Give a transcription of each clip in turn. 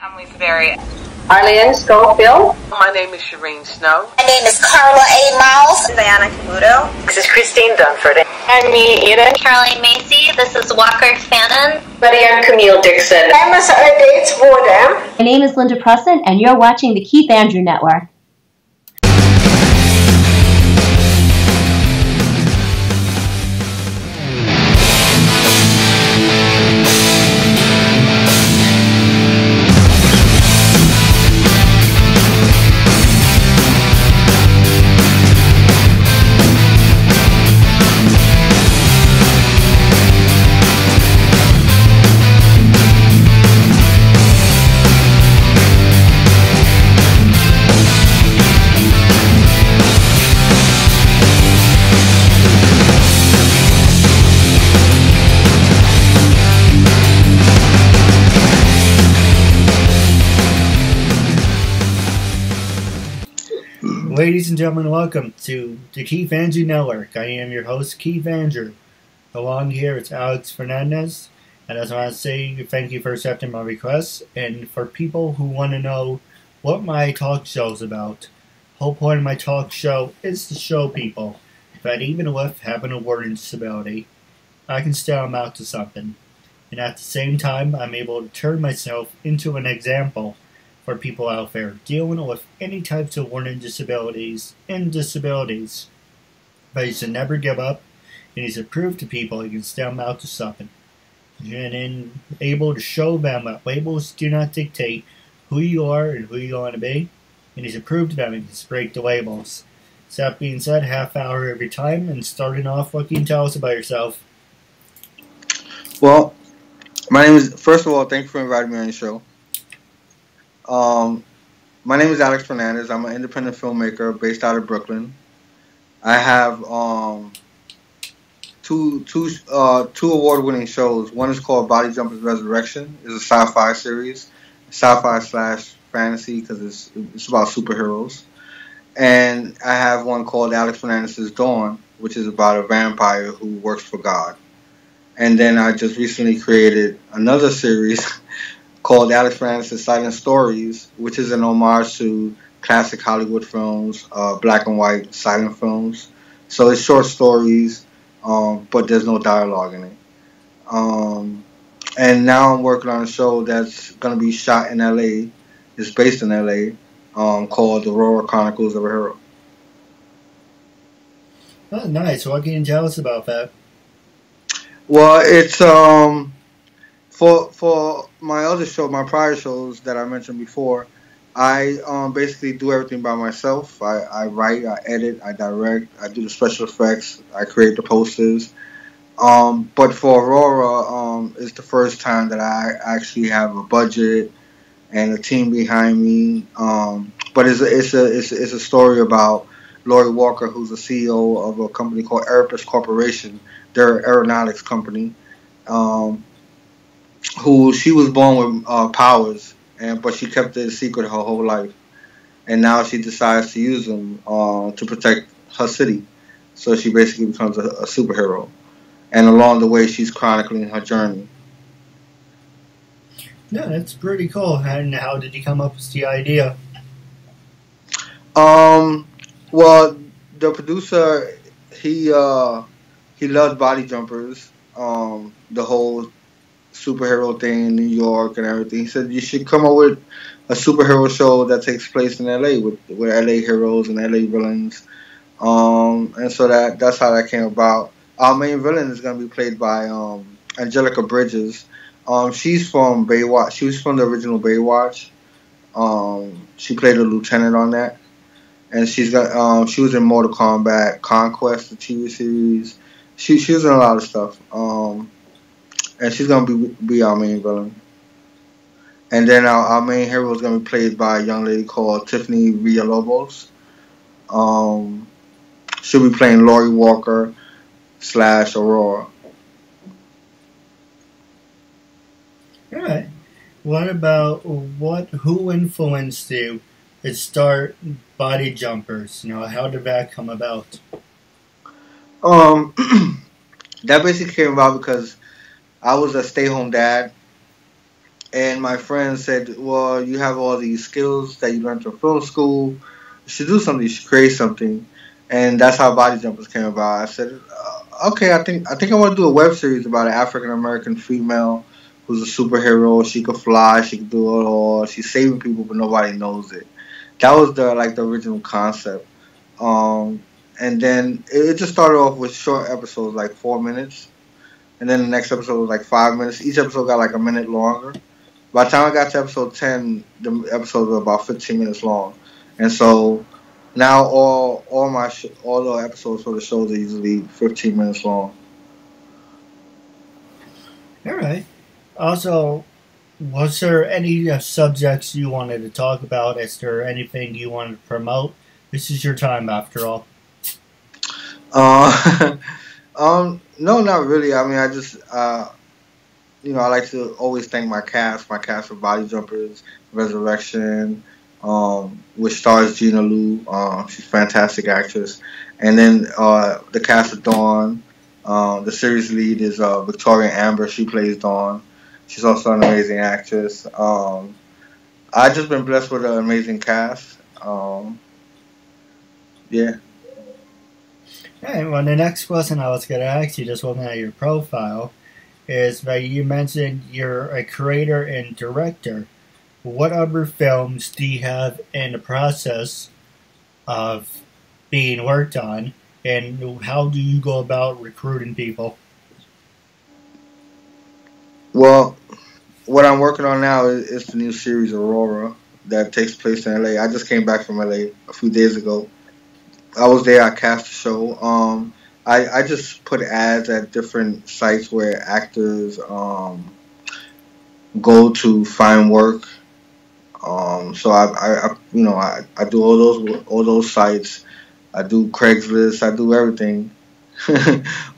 Emily's very. Arlene Schofield. My name is Shireen Snow. My name is Carla A. Miles. Diana Camuto. This is Christine Dunford. I'm me, Ida. Caroline Macy. This is Walker Fannin. I'm Camille Dixon. I'm Dates Wardam. My name is Linda Preston, and you're watching the Keith Andrew Network. Ladies and gentlemen, welcome to the Keith Andrew Network. I am your host, Keith Andrew. Along here, it's Alex Fernandez. And I just want to say thank you for accepting my request. And for people who want to know what my talk show is about, the whole point of my talk show is to show people that even with having a learning disability, I can still amount to something. And at the same time, I'm able to turn myself into an example for people out there dealing with any types of learning disabilities and disabilities. But you should never give up, and you should prove to people you can still amount to something. And then able to show them that labels do not dictate who you are and who you want to be, and you should prove to them you can break the labels. So that being said, half hour every time, and starting off, what can you tell us about yourself? Well, my name is, first of all, thank you for inviting me on your show. My name is Alex Fernandez. I'm an independent filmmaker based out of Brooklyn. I have two award-winning shows. One is called Body Jumpers Resurrection. It's a sci-fi series, sci-fi/fantasy, because it's about superheroes. And I have one called Alex Fernandez's Dawn, which is about a vampire who works for God. And then I just recently created another series called Alex Fernandez's Silent Stories, which is an homage to classic Hollywood films, black and white silent films. So it's short stories, but there's no dialogue in it. And now I'm working on a show that's going to be shot in LA. It's based in LA, called The Aurora Chronicles of a Hero. Oh, nice. What can you tell us about that? Well, it's for my other show, my prior shows that I mentioned before, I basically do everything by myself. I write, I edit, I direct, I do the special effects, I create the posters. But for Aurora, it's the first time that I actually have a budget and a team behind me. But it's a story about Lori Walker, who's the CEO of a company called Aeropus Corporation. They're an aeronautics company. Who she was born with powers, but she kept it a secret her whole life, and now she decides to use them to protect her city. So she basically becomes a superhero, and along the way, she's chronicling her journey. Yeah, that's pretty cool. And how did you come up with the idea? Well, the producer, he loves body jumpers. The whole superhero thing in New York and everything. He said you should come up with a superhero show that takes place in LA with LA heroes and LA villains. And so that's how that came about. Our main villain is going to be played by Angelica Bridges. She's from Baywatch. She was from the original Baywatch. She played a lieutenant on that. And she was in Mortal Kombat, Conquest, the TV series. She was in a lot of stuff. And she's going to be our main villain. And then our main hero is going to be played by a young lady called Tiffany Villalobos. She'll be playing Lori Walker / Aurora. All right. What about who influenced you to start Body Jumpers? How did that come about? That basically came about because I was a stay-home dad, And my friend said, "Well, you have all these skills that you learned from film school. You should do something. You should create something." And that's how Body Jumpers came about. I said, "Okay, I think I want to do a web series about an African American female who's a superhero. She could fly. She could do it all. She's saving people, but nobody knows it." That was the original concept. And then it just started off with short episodes, like 4 minutes, and then the next episode was like 5 minutes. Each episode got like a minute longer. By the time I got to episode 10, the episodes were about 15 minutes long, and so now all the episodes for the shows are usually 15 minutes long. All right. Also, was there any subjects you wanted to talk about? Is there anything you wanted to promote? This is your time, after all. Uh, no, not really. I mean, I just I like to always thank my cast of Body Jumpers, Resurrection, which stars Gina Lu. She's a fantastic actress. And then the cast of Dawn. The series lead is Victoria Amber. She plays Dawn. She's also an amazing actress. I've just been blessed with an amazing cast. Yeah. Hey, well, the next question I was going to ask you, just looking at your profile, is that you mentioned you're a creator and director. What other films do you have in the process of being worked on, and how do you go about recruiting people? Well, what I'm working on now is the new series Aurora that takes place in LA. I just came back from LA a few days ago. I was there. I cast the show. I just put ads at different sites where actors go to find work. So I do all those sites. I do Craigslist. I do everything.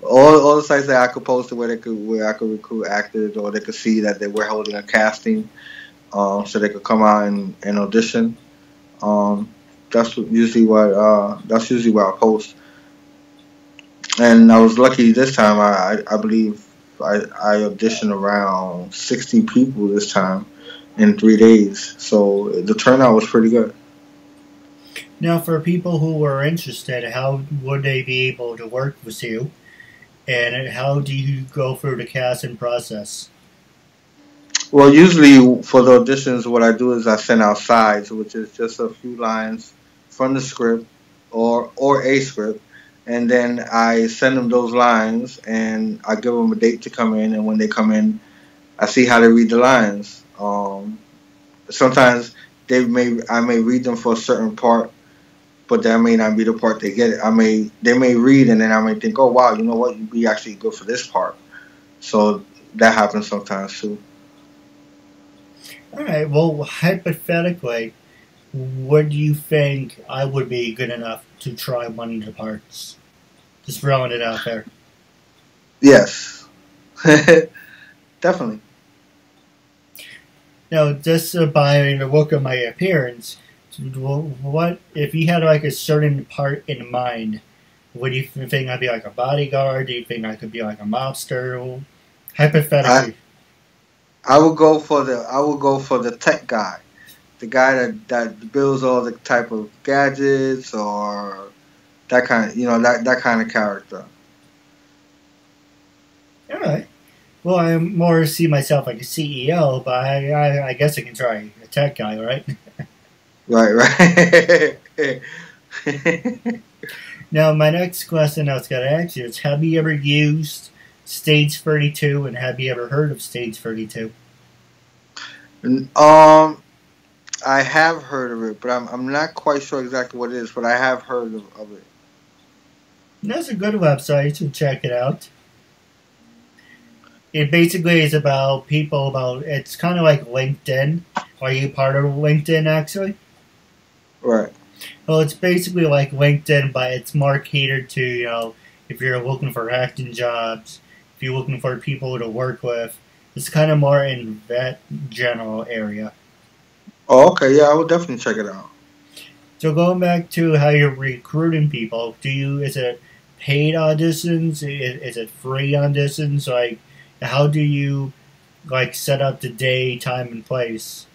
all the sites that I could post to where I could recruit actors, or they could see that they were holding a casting, so they could come out and audition. That's usually what I post. And I was lucky this time. I believe I auditioned around 60 people this time in 3 days. So the turnout was pretty good. Now, for people who are interested, how would they be able to work with you? And how do you go through the casting process? Well, usually for the auditions, what I do is I send out sides, which is just a few lines from the script or a script, and then I send them those lines, and I give them a date to come in, and when they come in, I see how they read the lines. Sometimes I may read them for a certain part, but that may not be the part they get. They may read, and then I may think, oh wow, you know what, you'd be actually good for this part. So that happens sometimes too. All right. Well, hypothetically, would you think I would be good enough to try one of the parts? Just throwing it out there. Yes, definitely. Now, just by the look of my appearance, what if you had like a certain part in mind? Would you think I'd be like a bodyguard? Do you think I could be like a mobster? Hypothetically, I would go for the tech guy, the guy that builds all the type of gadgets, or that kind of that kind of character. all right. Well, I more see myself like a CEO, but I guess I can try a tech guy, right? Right. Now, my next question I was going to ask you is, have you ever used Stage 32, and have you ever heard of Stage 32? I have heard of it, but I'm not quite sure exactly what it is, but I have heard of it. That's a good website, to check it out. It basically is about it's kind of like LinkedIn. Are you part of LinkedIn, actually? Right. Well, it's basically like LinkedIn, but it's more catered to, if you're looking for acting jobs, if you're looking for people to work with. It's kind of more in that general area. Oh, okay. Yeah, I will definitely check it out. So going back to how you're recruiting people, is it paid auditions? Is it free auditions? Like, how do you like set up the day, time, and place?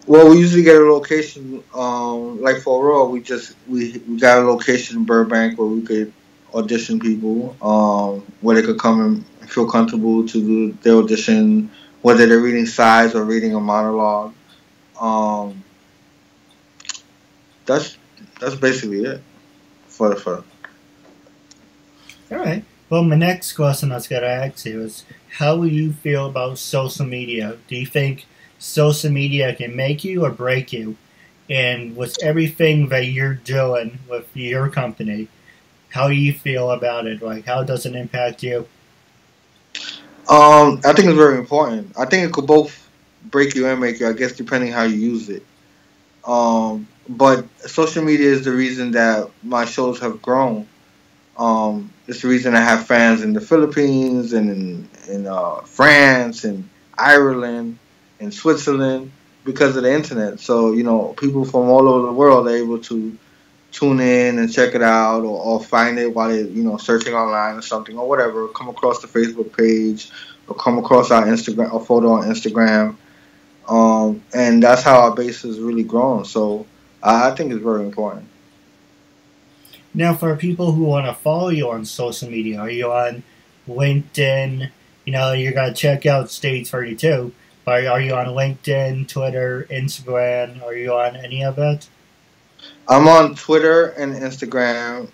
Well, we usually get a location. Like for Raw, we got a location in Burbank where we could audition people. Where they could come and feel comfortable to do their audition, whether they're reading sides or reading a monologue. Um, that's that's basically it for. All right. Well, my next question I was going to ask you is, how will you feel about social media? Do you think social media can make you or break you? And with everything that you're doing with your company, how do you feel about it? Like, how does it impact you? I think it's very important. I think it could both break you and make you. I guess depending how you use it. But social media is the reason that my shows have grown. It's the reason I have fans in the Philippines and in France and Ireland and Switzerland because of the internet. So people from all over the world are able to tune in and check it out, or find it while they're searching online or something or whatever. Come across the Facebook page or come across our Instagram, a photo on Instagram, and that's how our base has really grown. So I think it's very important. Now, for people who want to follow you on social media, are you on LinkedIn? You got to check out Stage 32. But are you on LinkedIn, Twitter, Instagram? Are you on any of it? I'm on Twitter and Instagram.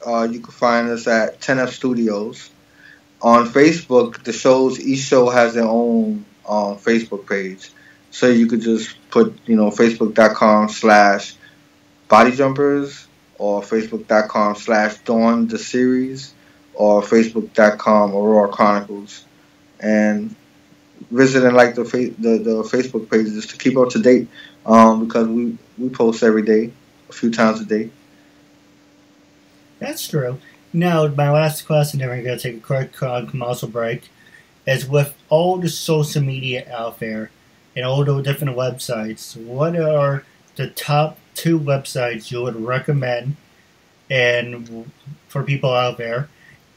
You can find us at 10F Studios. On Facebook, each show has their own Facebook page. So you could just put, facebook.com/bodyjumpers, or facebook.com/Dawn the series, or facebook.com Aurora Chronicles, and visit and like the Facebook pages to keep up to date, because we post every day, a few times a day. That's true. Now, my last question, then we're going to take a quick commercial break, is with all the social media out there and all the different websites, what are the top 2 websites you would recommend and for people out there,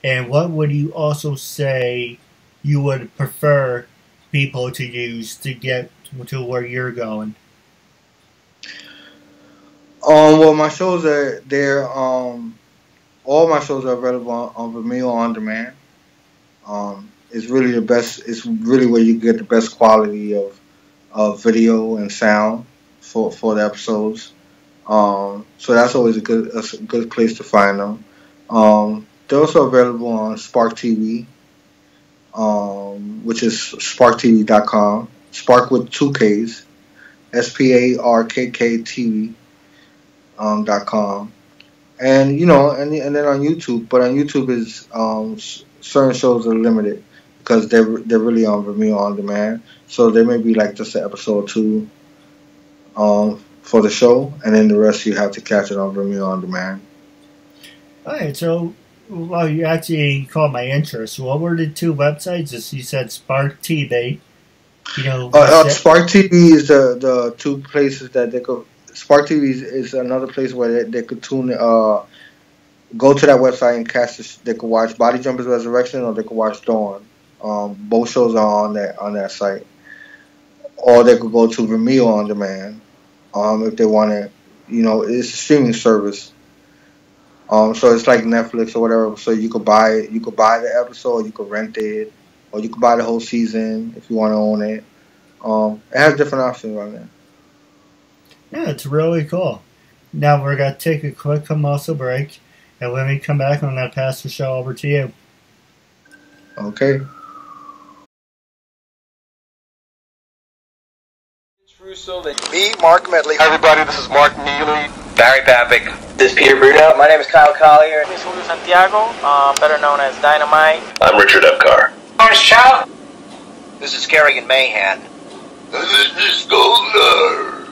and what would you also say you would prefer people to use to get to where you're going? Well, my shows are there. All my shows are available on Vimeo on demand. It's really the best. It's really where you get the best quality of video and sound for the episodes. So that's always a good place to find them. They're also available on Spark TV, which is sparktv.com. Spark with 2 Ks, SPARKKTV.com. And and then on YouTube. But on YouTube is certain shows are limited because they're really on Vimeo on demand. So there may be like just an episode or 2 for the show, and then the rest you have to catch it on Vimeo on demand. All right, so you actually caught my interest. What were the 2 websites? As you said, Spark TV. Spark TV is the 2 places that they could. Spark TV is another place where they could tune. Go to that website and catch. They could watch Body Jumpers Resurrection, or they could watch Dawn. Both shows are on that site, or they could go to Vimeo on demand. If they want to, it's a streaming service. So it's like Netflix or whatever. So you could buy the episode, you could rent it, or you could buy the whole season if you want to own it. It has different options on there. Yeah, it's really cool. Now we're going to take a quick commercial break, and when we come back, I'm going to pass the show over to you. Okay. Me, Mark Medley. Hi everybody, this is Mark Neely. Barry Papick. This is Peter Bruno. My name is Kyle Collier. This is Julio Santiago, better known as Dynamite. I'm Richard Epcar. Orange Chow. This is Kerrigan Mahan. This is Goldar.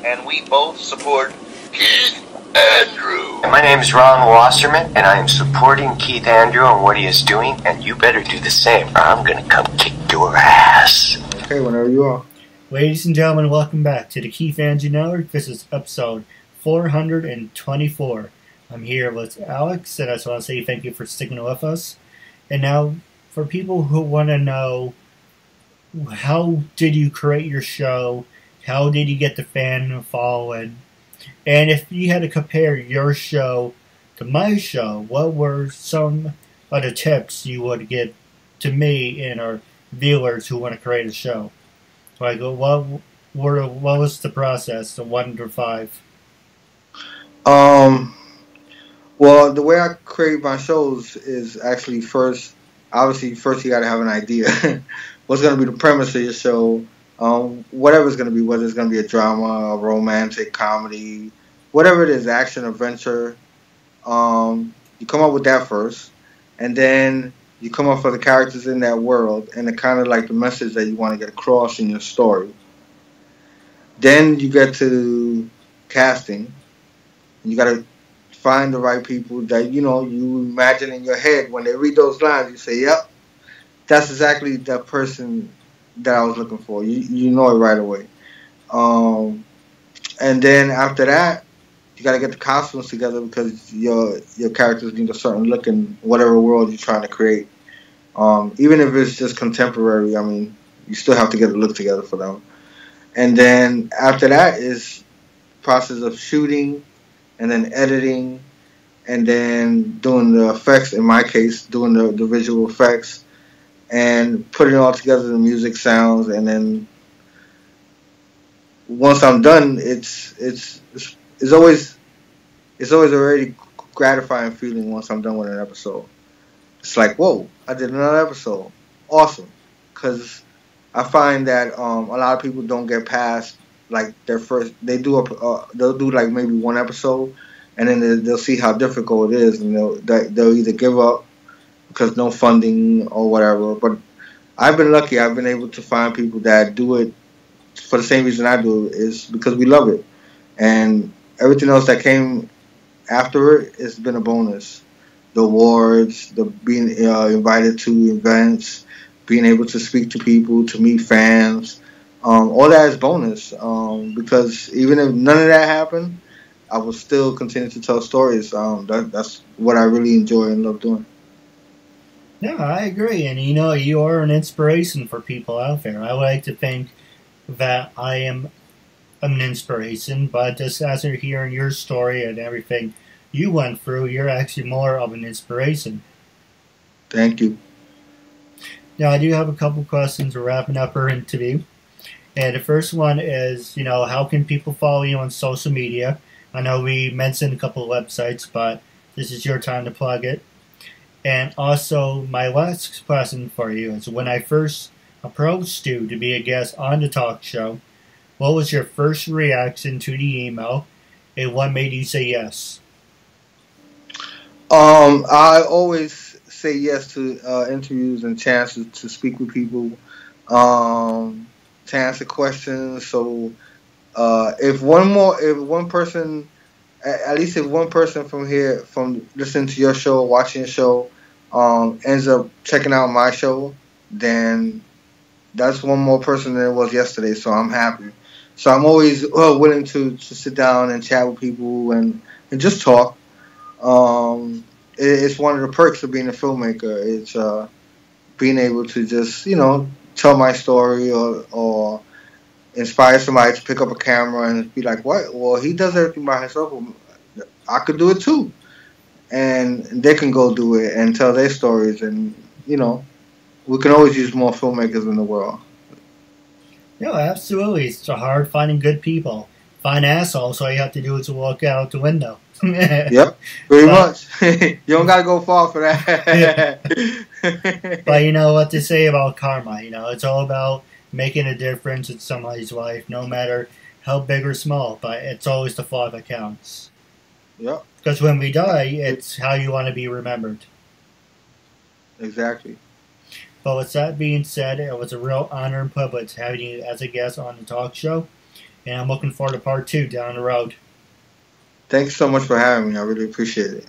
And we both support Keith Andrew. My name is Ron Wasserman, and I am supporting Keith Andrew on what he is doing, and you better do the same, or I'm going to come kick your ass. Okay, whenever you are. Ladies and gentlemen, welcome back to the Keith Andrew Network. This is episode 424. I'm here with Alex, and I just want to say thank you for sticking with us. And now, for people who want to know how did you create your show? How did you get the fan following? And if you had to compare your show to my show, what were some of the tips you would give to me and our viewers who want to create a show? Like, what was the process, the 1 to 5? Well, the way I create my shows is actually first you got to have an idea. What's going to be the premise of your show? Whatever it's going to be, whether it's going to be a drama, a romantic, comedy, whatever it is, action, adventure. You come up with that first, and then you come up with the characters in that world and the kind of like the message that you want to get across in your story. Then you get to casting. You got to find the right people that you imagine in your head when they read those lines. You say, "Yep, that's exactly the person that I was looking for." You know it right away. And then after that, you got to get the costumes together because your characters need a certain look in whatever world you're trying to create. Even if it's just contemporary, I mean, you still have to get the look together for them. And then after that is process of shooting, and then editing, and then doing the effects. In my case, doing the visual effects, and putting it all together, the music, sounds, and then once I'm done, it's always a very gratifying feeling once I'm done with an episode. It's like, whoa, I did another episode, awesome, because I find that a lot of people don't get past like their first. They'll do like maybe one episode, and then they'll see how difficult it is, and they'll either give up because no funding or whatever. But I've been lucky. I've been able to find people that do it for the same reason I do, is because we love it, and everything else that came after it has been a bonus. The awards, the being invited to events, being able to speak to people, to meet fans. All that is bonus, because even if none of that happened, I will still continue to tell stories. That's what I really enjoy and love doing. Yeah, I agree. And you are an inspiration for people out there. I like to think that I am an inspiration, but just as you're hearing your story and everything you went through, you're actually more of an inspiration. Thank you. Now, I do have a couple questions. We're wrapping up our interview. And the first one is, how can people follow you on social media? I know we mentioned a couple of websites, but this is your time to plug it. And also, my last question for you is, when I first approached you to be a guest on the talk show, what was your first reaction to the email, and what made you say yes? I always say yes to interviews and chances to speak with people, to answer questions. So if one person from listening to your show, watching your show, ends up checking out my show, then that's one more person than it was yesterday. So I'm happy. So I'm always willing to sit down and chat with people and just talk. It's one of the perks of being a filmmaker. It's being able to just, tell my story or inspire somebody to pick up a camera and be like, what? Well, he does everything by himself. I could do it too. And they can go do it and tell their stories. And, we can always use more filmmakers in the world. No, absolutely. It's hard finding good people. Find assholes, all you have to do is walk out the window. Yep, pretty much. You don't got to go far for that. But you know what to say about karma. It's all about making a difference in somebody's life, no matter how big or small. But it's always the thought that counts. Yep. Because when we die, it's how you want to be remembered. Exactly. But with that being said, it was a real honor and privilege having you as a guest on the talk show. And I'm looking forward to part 2 down the road. Thanks so much for having me. I really appreciate it.